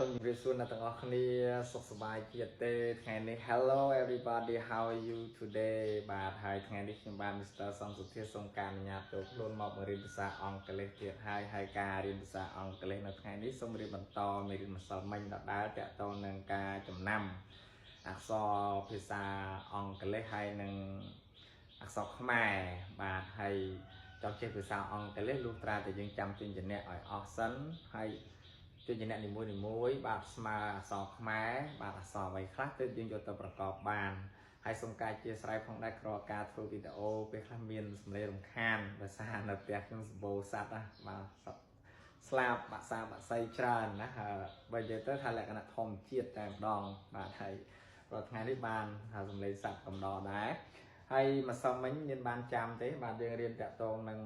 សូមជម្រាបសួរអ្នកទាំងអស់គ្នាសុខសប្បាយជាតិទេថ្ងៃនេះ Hello everybody how are you today បាទហើយថ្ងៃនេះខ្ញុំបាន Mr. សំសុធាសូមការអនុញ្ញាតចូលខ្លួនមករៀនភាសាអង់គ្លេសទៀតហើយការរៀនភាសាអង់គ្លេសនៅថ្ងៃនេះសូមរៀនបន្តមេរៀនម្សិលមិញដដែលតាក់ទងនឹងការចំណាំអក្សរភាសាអង់គ្លេសហើយនឹងអក្សរខ្មែរបាទហើយចង់ចេះភាសាអង់គ្លេសលុះត្រាតែយើងចាំជំនះឲ្យអស់សិនហើយជំនះនីមួយបាទស្មើអក្សរខ្មែរបាទអក្សរអ្វីខ្លះទើបយើងយកទៅប្រកបបានហើយសូមការអធិស្ឋានផងដែរក្រការធ្វើវីដេអូពេលខ្លះមានសំឡេងរំខានដោយសារនៅផ្ទះខ្ញុំសម្បូរសត្វណាបាទសត្វស្លាបបាក់សៃច្រើនណាហើយបើនិយាយទៅថាលក្ខណៈធម្មជាតិតែម្ដងបាទហើយរាល់ថ្ងៃនេះបានសំឡេងសត្វកំដរដែរហើយម្សិលមិញមានបានចាំទេបាទយើងរៀនតាក់ទងនឹង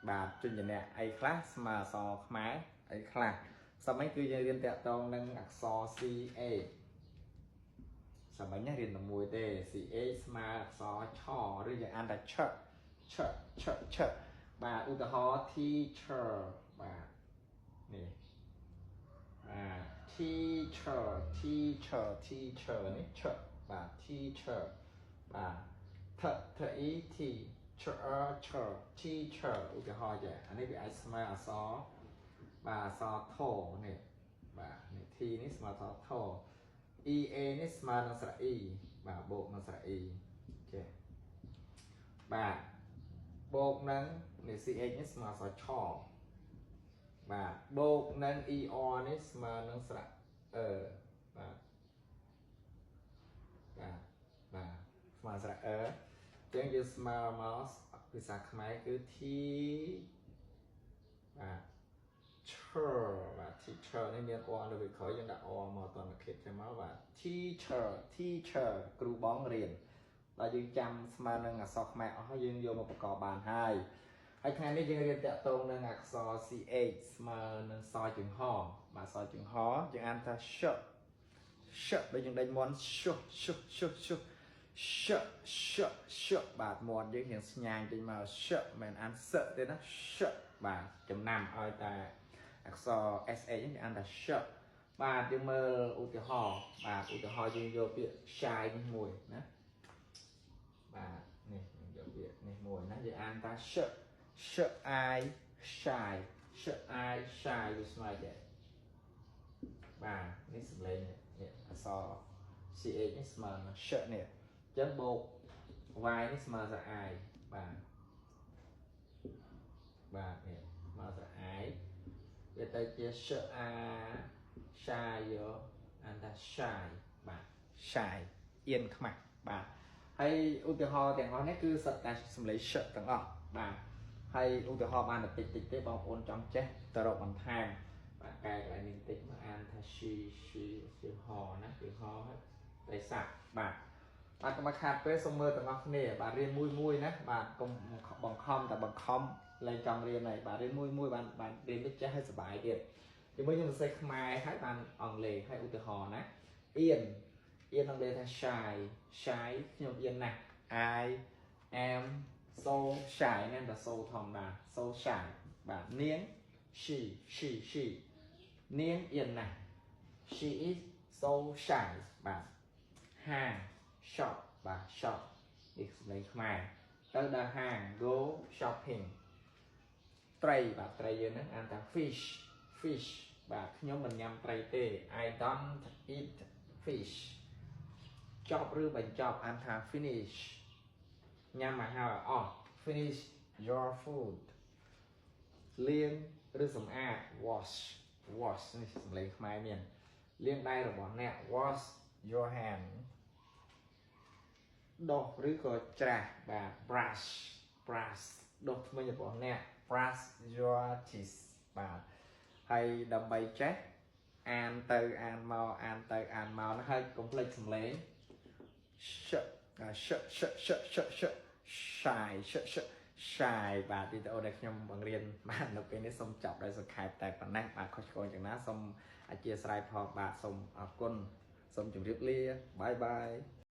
បាទជំនះអីខ្លះស្មើអក្សរខ្មែរអីខ្លះសម័យគឺយើងរៀនតាក់ទងនឹងអក្សរ CA សម័យនេះរៀនតែមួយទេ CA ស្មើអក្សរឆឬយើងអានថាឆបាទឧទាហរណ៍ teacher បាទនេះបាទ teacher នេះឆបាទ teacher បាទteacher ឧទាហរណ៍ចាអានេះវាអាចស្មើអក្សរបាទអក្សរធនេះបាទនេះ T នេះស្មើអក្សរធ EA នេះស្មើនឹងស្រៈ E បាទបូកនឹងស្រៈ E ចេះបាទបូកនឹងនេះ CH នេះស្មើអក្សរឆបាទបូកនឹង ER នេះស្មើនឹងស្រៈបាទស្មើស្រៈចឹងយើងស្មើមកភាសាខ្មែរគឺ T បាទ បាទ teacher នេះមាន o នៅពីក្រោយយើងដាក់ o មកតនៅคลิปចាំមកបាទ teacher គ្រូបងរៀនដល់យើងចាំស្មើនឹងអក្សរខ្មែរអស់ហើយយើងយកមកប្រកបបានហើយថ្ងៃនេះយើងរៀនតាក់ទងនឹងអក្សរ ch ស្មើនឹងសជើងហបាទសជើងហយើងអានថា sh ដូចយើងដេញមាត់ sh បាទមាត់យើងស្ញាញចេញមក sh មិនអានសទេណា sh បាទចំណាំឲ្យតែអក្សរ SH នេះអានថា sh បាទយើងមើលឧទាហរណ៍បាទឧទាហរណ៍យើងយកពាក្យ shy នេះមួយណាបាទនេះយើងយកពាក្យនេះមួយណាយើងអានថា sh I shy វាស្មើទេបាទនេះសំឡេងនេះអក្សរ CH នេះស្មើនឹង sh នេះអញ្ចឹងបូក y នេះស្មើនឹង I បាទនេះស្មើនឹង I វាទៅជា shy យកអានថា shy បាទ shy អៀនខ្មាស់បាទហើយឧទាហរណ៍ទាំងអស់នេះគឺសិតតែសំឡេង sh ទាំងអស់បាទហើយឧទាហរណ៍បានតែតិចទេបងប្អូនចង់ចេះទៅរកបន្ថែមបាទកែកន្លែងនេះតិចមកអានថា she ហណាគឺហហើយតែសាក់បាទកុំខាតពេលសូមមើលទាំងអស់គ្នាបាទរៀនមួយណាបាទកុំបង្ខំតែបង្ខំលែងចង់រៀនហើយបាទរៀនមួយបានរៀនទៅចេះឲ្យសុបាយទៀតជាមួយខ្ញុំសរសេរខ្មែរហើយបានអង់គ្លេសហើយឧទាហរណ៍ណាអៀនអង់គ្លេសថា shy ខ្ញុំអៀនណាស់ I am so shy ណាតែ so ធម្មតា so shy បាទនាង she នាងអៀនណាស់ she is so shy បាទហាង shop បាទ shop នេះសំឡេងខ្មែរទៅដល់ហាង go shopping ត្រីបាទត្រីយើងហ្នឹងអានថា fish បាទខ្ញុំមិនញ៉ាំត្រីទេ I don't eat fish ចប់ឬបញ្ចប់អានថា finish ញ៉ាំអាហារអស់ finish your food លាងឬសម្អាត wash នេះសំឡេងខ្មែរមានលាងដៃរបស់អ្នក wash your hand ដុសឬក៏ច្រាសបាទ brush ដុសធ្មេញរបស់អ្នក brush your teeth បាទហើយដើម្បីចេះអានទៅអានមកណាហើយកុំភ្លេចសំឡេង shy បាទវីដេអូដែលខ្ញុំបង្រៀនបាននៅពេលនេះសូមចប់ដោយសង្ខេបតែប៉ុណ្ណេះបាទខុសឆ្គងយ៉ាងណាសូមអធិស្ឋានផងបាទសូមអរគុណសូមជម្រាបលាបាយ